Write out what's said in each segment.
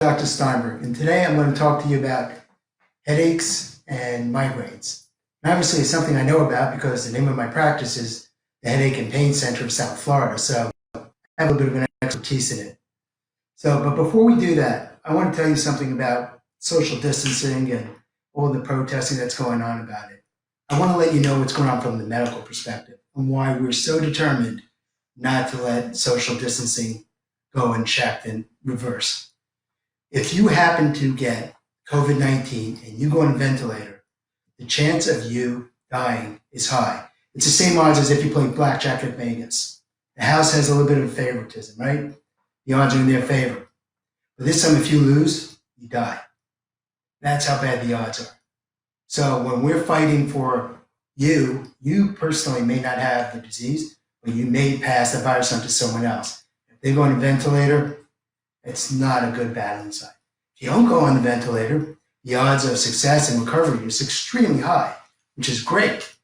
Dr. Steinberg, and today I'm going to talk to you about headaches and migraines. And obviously, it's something I know about because the name of my practice is the Headache and Pain Center of South Florida, so I have a bit of an expertise in it. But before we do that, I want to tell you something about social distancing and all the protesting that's going on about it. I want to let you know what's going on from the medical perspective and why we're so determined not to let social distancing go unchecked and reverse. If you happen to get COVID-19 and you go on a ventilator, the chance of you dying is high. It's the same odds as if you play blackjack at Vegas. The house has a little bit of favoritism, right? The odds are in their favor. But this time, if you lose, you die. That's how bad the odds are. So when we're fighting for you personally may not have the disease, but you may pass the virus on to someone else. If they go on a ventilator, it's not a good battle inside. If you don't go on the ventilator, the odds of success and recovery is extremely high, which is great,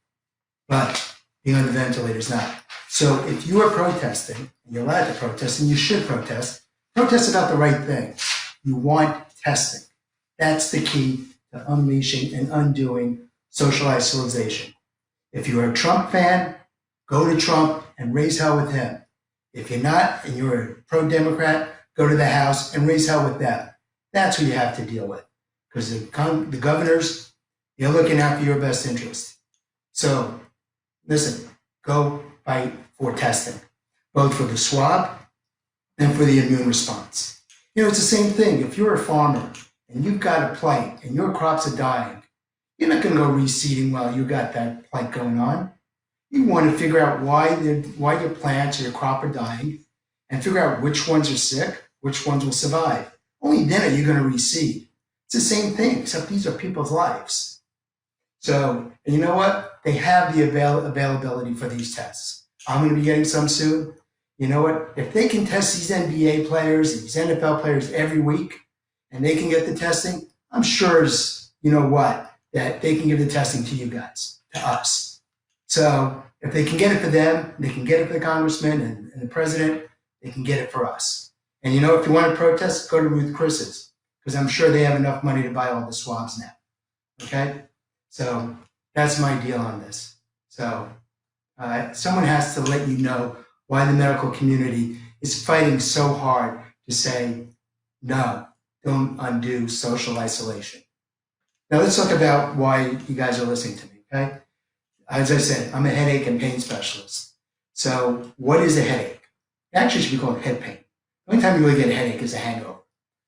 but being on the ventilator is not. So if you are protesting, and you're allowed to protest, and you should protest about the right thing. You want testing. That's the key to unleashing and undoing social isolation. If you're a Trump fan, go to Trump and raise hell with him. If you're not, and you're a pro-Democrat, go to the House and raise hell with them. That's who you have to deal with. Because the governors, they're looking out for your best interest. So, listen, go fight for testing, both for the swab and for the immune response. It's the same thing. If you're a farmer and you've got a plight and your crops are dying, you're not going to go reseeding while you got that plight going on. You want to figure out why your plants or your crop are dying and figure out which ones are sick, which ones will survive. Only then are you going to reseed. It's the same thing, except these are people's lives. So, and you know what? They have the availability for these tests. I'm going to be getting some soon. You know what? If they can test these NBA players and these NFL players every week, and they can get the testing, I'm sure that they can give the testing to you guys, to us. So if they can get it for them, they can get it for the congressman and the president, they can get it for us. And if you want to protest, go to Ruth Chris's, because I'm sure they have enough money to buy all the swabs now. Okay? So that's my deal on this. So someone has to let you know why the medical community is fighting so hard to say, no, don't undo social isolation. Now let's talk about why you guys are listening to me, okay? As I said, I'm a headache and pain specialist. So what is a headache? It actually should be called head pain. The only time you really get a headache is a hangover,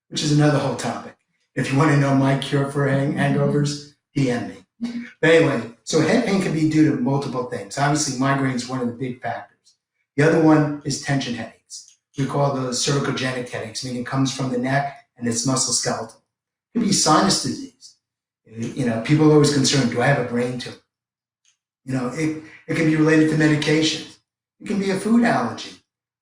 which is another whole topic. If you want to know my cure for hangovers, DM me. But anyway, so head pain can be due to multiple things. Obviously, migraine is one of the big factors. The other one is tension headaches. We call those cervicogenic headaches, meaning it comes from the neck and it's musculoskeletal. It could be sinus disease. People are always concerned, do I have a brain tumor? It can be related to medications. It can be a food allergy.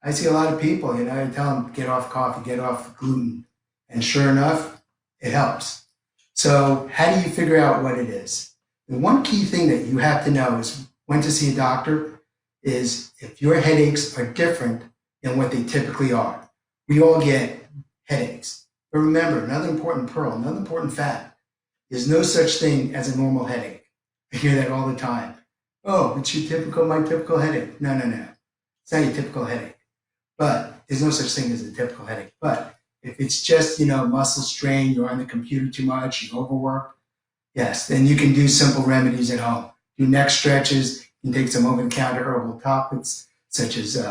I see a lot of people, I tell them, get off coffee, get off gluten. And sure enough, it helps. So how do you figure out what it is? The one key thing that you have to know is when to see a doctor is if your headaches are different than what they typically are. We all get headaches. But remember, another important fact, there's no such thing as a normal headache. I hear that all the time. Oh, it's my typical headache. No. It's not your typical headache. But there's no such thing as a typical headache. But if it's just, muscle strain, you're on the computer too much, you overwork, yes, then you can do simple remedies at home. Do neck stretches, you can take some over-the-counter herbal topics, such as, you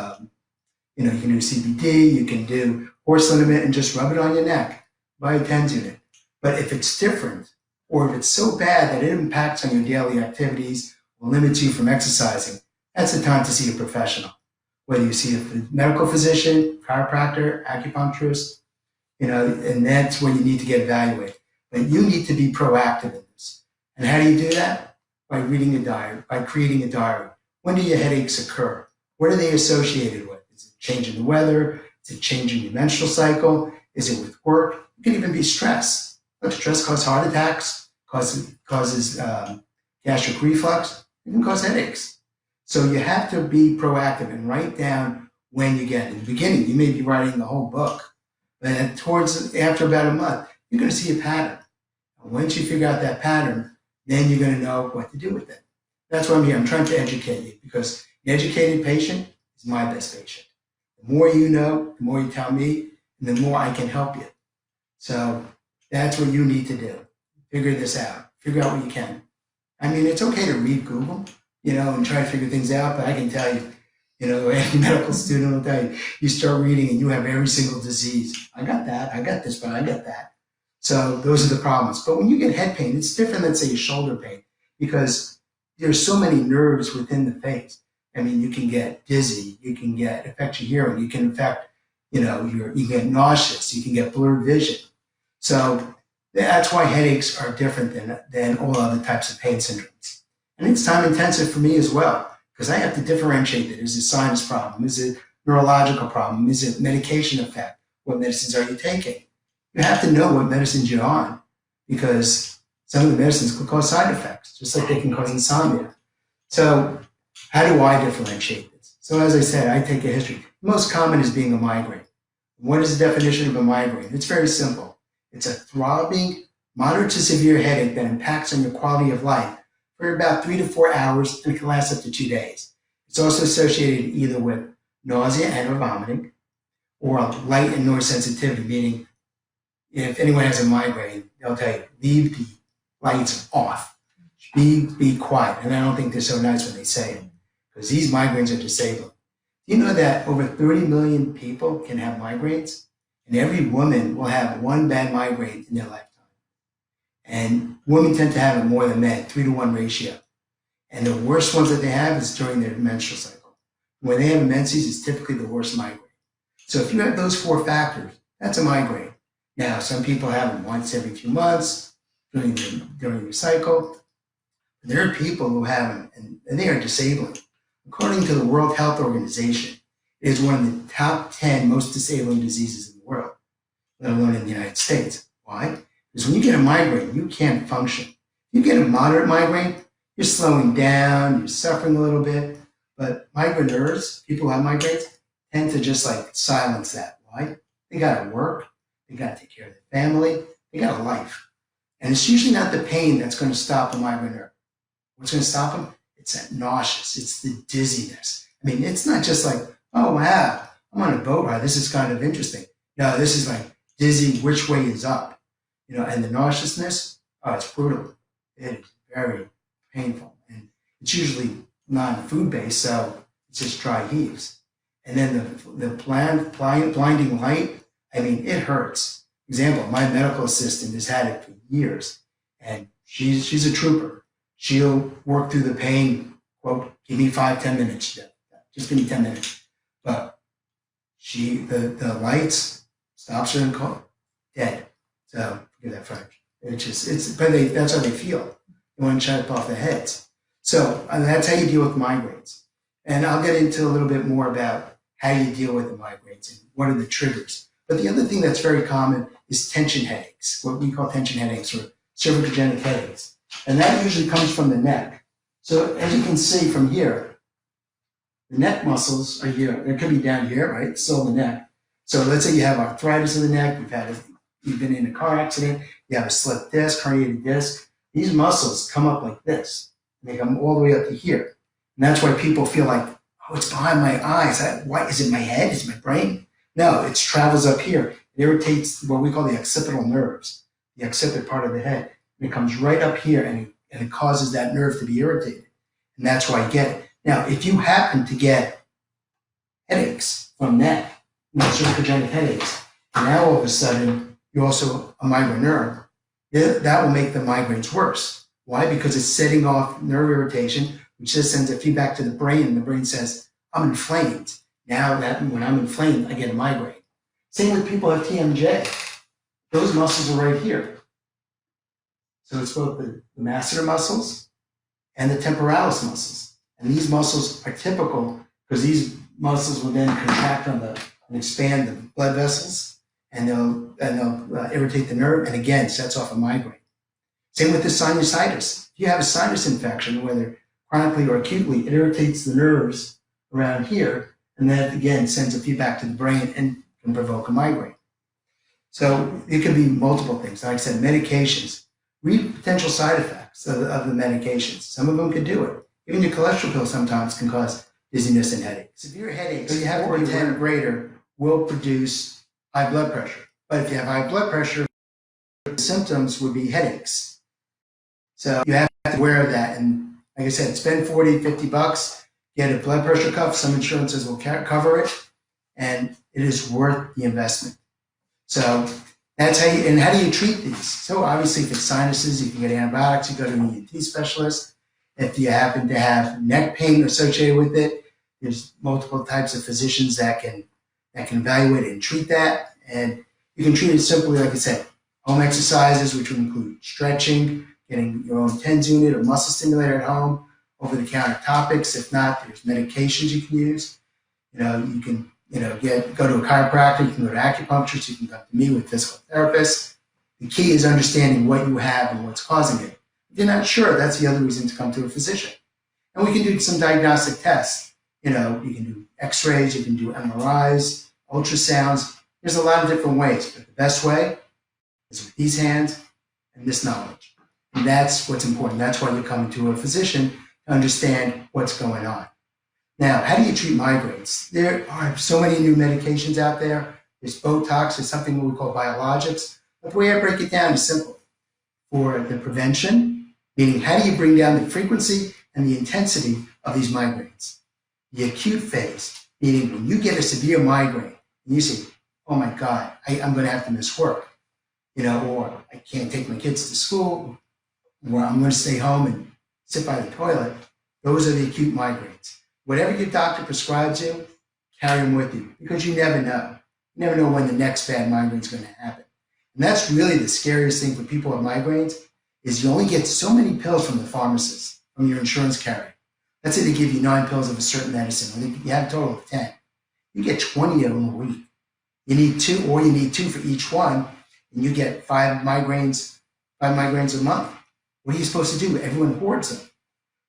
can do CBD, you can do horse liniment and just rub it on your neck, buy a TENS unit. But if it's different, or if it's so bad that it impacts on your daily activities or limits you from exercising, that's the time to see a professional. Whether you see a medical physician, chiropractor, acupuncturist, and that's when you need to get evaluated. But you need to be proactive in this. And how do you do that? By reading a diary, by creating a diary. When do your headaches occur? What are they associated with? Is it changing the weather? Is it changing your menstrual cycle? Is it with work? It can even be stress. Look, stress causes heart attacks, causes gastric reflux. It can cause headaches. So you have to be proactive and write down when you get it. In the beginning, you may be writing the whole book. But after about a month, you're going to see a pattern. And once you figure out that pattern, then you're going to know what to do with it. That's why I'm here. I'm trying to educate you, because an educated patient is my best patient. The more you know, the more you tell me, and the more I can help you. So that's what you need to do. Figure this out. Figure out what you can. I mean, it's okay to read Google, and try to figure things out, but I can tell you, any medical student will tell you, you start reading and you have every single disease. I got that, I got this, but I got that. So those are the problems. But when you get head pain, it's different than, say, shoulder pain, because there's so many nerves within the face. I mean, you can get dizzy, you can affect your hearing, you can affect, you get nauseous, you can get blurred vision. So that's why headaches are different than all other types of pain syndromes. And it's time intensive for me as well, because I have to differentiate that. Is it a sinus problem? Is it a neurological problem? Is it medication effect? What medicines are you taking? You have to know what medicines you're on, because some of the medicines can cause side effects, just like they can cause insomnia. So how do I differentiate this? So as I said, I take a history. The most common is being a migraine. What is the definition of a migraine? It's very simple. It's a throbbing, moderate to severe headache that impacts on your quality of life for about 3 to 4 hours, and it can last up to 2 days. It's also associated either with nausea and or vomiting, or light and noise sensitivity, meaning if anyone has a migraine, they'll tell you, leave the lights off. Be quiet. And I don't think they're so nice when they say it, because these migraines are disabling. Do you know that over 30 million people can have migraines? And every woman will have one bad migraine in their lifetime. And women tend to have it more than men, 3-to-1 ratio. And the worst ones that they have is during their menstrual cycle. When they have menses, it's typically the worst migraine. So if you have those 4 factors, that's a migraine. Now, some people have them once every few months during their cycle. There are people who have them, and they are disabling. According to the World Health Organization, it is one of the top 10 most disabling diseases in the world, let alone in the United States. Why? Because when you get a migraine, you can't function. If you get a moderate migraine, you're slowing down, you're suffering a little bit. But migraineurs, people who have migraines, tend to just silence that. Why? They got to work, they got to take care of their family, they got a life. And it's usually not the pain that's going to stop a migraineur. What's going to stop them? It's that nauseous, it's the dizziness. I mean, it's not just oh, wow, I'm on a boat ride, this is kind of interesting. No, this is dizzy, which way is up? And the nauseousness, it's brutal. It is very painful. And it's usually non-food based, so it's just dry heaves. And then the blinding light, I mean, it hurts. Example, my medical assistant has had it for years, and she's a trooper. She'll work through the pain, quote, give me 5-10 minutes. Just give me 10 minutes. But the lights stops her in cold, dead. So forget that French. That's how they feel. They want to chop off their heads. So that's how you deal with migraines. And I'll get into a little bit more about how you deal with the migraines and what are the triggers. But the other thing that's very common is tension headaches, what we call tension headaches or cervicogenic headaches. And that usually comes from the neck. So as you can see from here, the neck muscles are here. They could be down here, right? Still in the neck. So let's say you have arthritis in the neck, you've been in a car accident, you have a slipped disc, herniated disc. These muscles come up like this. They come all the way up to here. And that's why people feel oh, it's behind my eyes. Why? Is it my head? Is it my brain? No, it travels up here. It irritates what we call the occipital nerves, the occipit part of the head. And it comes right up here, and it causes that nerve to be irritated. And that's why you get it. Now, if you happen to get headaches from neck, cervicogenic headaches, and now all of a sudden you're also a migraineur, that will make the migraines worse. Why? Because it's setting off nerve irritation, which just sends a feedback to the brain, and the brain says, I'm inflamed. Now when I'm inflamed, I get a migraine. Same with people who have TMJ. Those muscles are right here. So it's both the masseter muscles and the temporalis muscles. And these muscles are typical because these muscles will then contract and expand the blood vessels, and they'll irritate the nerve, and again, sets off a migraine. Same with the sinusitis. If you have a sinus infection, whether chronically or acutely, it irritates the nerves around here, and that again sends a feedback to the brain and can provoke a migraine. So it can be multiple things. Like I said, medications. Read potential side effects of the medications. Some of them could do it. Even your cholesterol pill sometimes can cause dizziness and headache. Severe headaches, so you have to be 10 or greater, will produce high blood pressure. But if you have high blood pressure, the symptoms would be headaches. So you have to be aware of that. And like I said, spend $40, $50, get a blood pressure cuff. Some insurances will cover it, and it is worth the investment. So that's how you, and how do you treat these? So obviously if it's sinuses, you can get antibiotics, you go to an ENT specialist. If you happen to have neck pain associated with it, there's multiple types of physicians that can evaluate and treat that. And you can treat it simply, like I said, home exercises, which would include stretching, getting your own TENS unit or muscle stimulator at home, over-the-counter topics. If not, there's medications you can use. You can go to a chiropractor, you can go to acupuncture, you can come to me with physical therapists. The key is understanding what you have and what's causing it. If you're not sure, that's the other reason to come to a physician. And we can do some diagnostic tests. You can do x-rays, you can do MRIs, ultrasounds. There's a lot of different ways, but the best way is with these hands and this knowledge. And that's what's important. That's why you're coming to a physician to understand what's going on. Now, how do you treat migraines? There are so many new medications out there. There's Botox, there's something we call biologics. But the way I break it down is simple. For the prevention, meaning how do you bring down the frequency and the intensity of these migraines? The acute phase, meaning when you get a severe migraine and you say, oh my God, I'm going to have to miss work, or I can't take my kids to school, or I'm going to stay home and sit by the toilet. Those are the acute migraines. Whatever your doctor prescribes you, carry them with you, because you never know. You never know when the next bad migraine is going to happen. And that's really the scariest thing for people with migraines, is you only get so many pills from the pharmacist, from your insurance carrier. Let's say they give you 9 pills of a certain medicine, or you have a total of 10. You get 20 of them a week. You need 2, or you need 2 for each one, and you get 5 migraines a month. What are you supposed to do? Everyone hoards them.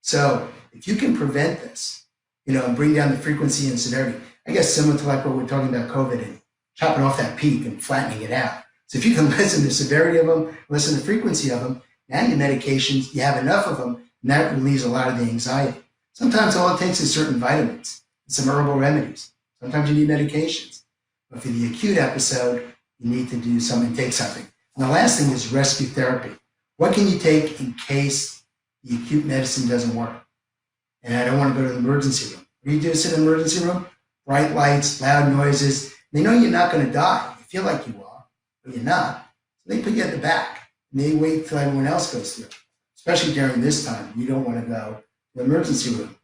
So if you can prevent this, and bring down the frequency and severity, I guess similar to like what we're talking about COVID and chopping off that peak and flattening it out. So if you can lessen the severity of them, lessen the frequency of them, now your medications, you have enough of them, and that relieves a lot of the anxiety. Sometimes all it takes is certain vitamins and some herbal remedies. Sometimes you need medications. But for the acute episode, you need to do something, take something. And the last thing is rescue therapy. What can you take in case the acute medicine doesn't work? And I don't want to go to the emergency room. What do you do to sit in the emergency room? Bright lights, loud noises. They know you're not going to die. You feel like you are, but you're not. So they put you at the back, and they wait till everyone else goes through. Especially during this time, you don't want to go to the emergency room.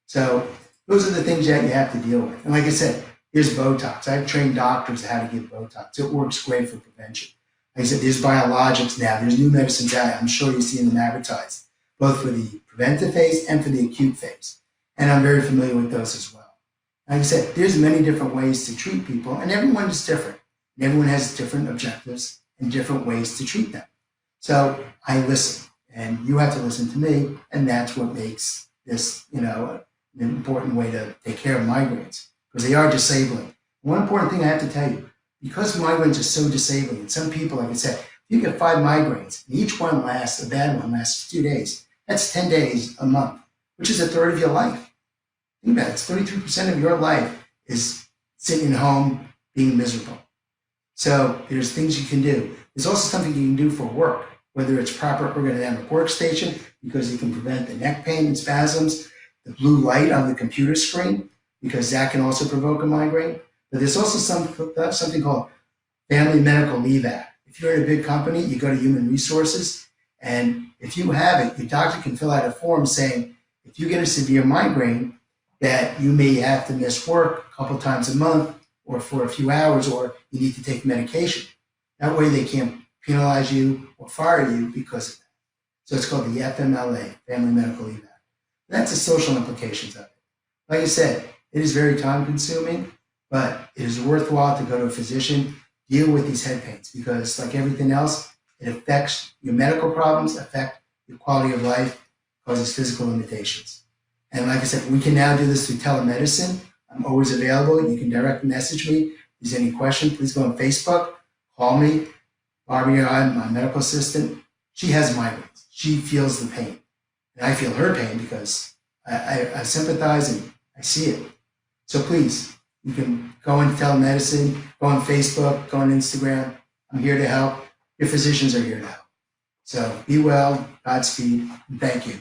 So those are the things that you have to deal with. And like I said, here's Botox. I've trained doctors how to give Botox. It works great for prevention. Like I said, there's biologics now. There's new medicines out. I'm sure you've seen them advertised, both for the preventive phase and for the acute phase. And I'm very familiar with those as well. Like I said, there's many different ways to treat people, and everyone is different. And everyone has different objectives and different ways to treat them. So I listen, and you have to listen to me, and that's what makes this, an important way to take care of migraines, because they are disabling. One important thing I have to tell you, because migraines are so disabling, and some people, like I said, if you get 5 migraines, and each one lasts, a bad one lasts 2 days, that's 10 days a month, which is a third of your life. Think about it, 33% of your life is sitting at home being miserable. So there's things you can do. There's also something you can do for work, whether it's proper ergonomic workstation, because you can prevent the neck pain and spasms, the blue light on the computer screen, because that can also provoke a migraine. But there's also something called Family Medical Leave Act. If you're in a big company, you go to Human Resources, and if you have it, your doctor can fill out a form saying, if you get a severe migraine, that you may have to miss work a couple times a month or for a few hours, or you need to take medication. That way they can't penalize you or fire you because of that. So it's called the FMLA, Family Medical Leave Act. That's the social implications of it. Like I said, it is very time consuming, but it is worthwhile to go to a physician, deal with these head pains, because like everything else, it affects your medical problems, affect your quality of life, causes physical limitations. And like I said, we can now do this through telemedicine. I'm always available. You can direct message me. If there's any question, please go on Facebook, call me. Barbara, my medical assistant, she has migraines. She feels the pain. And I feel her pain because I sympathize and I see it. So please, you can go on telemedicine, go on Facebook, go on Instagram. I'm here to help. Your physicians are here to help. So be well, Godspeed, and thank you.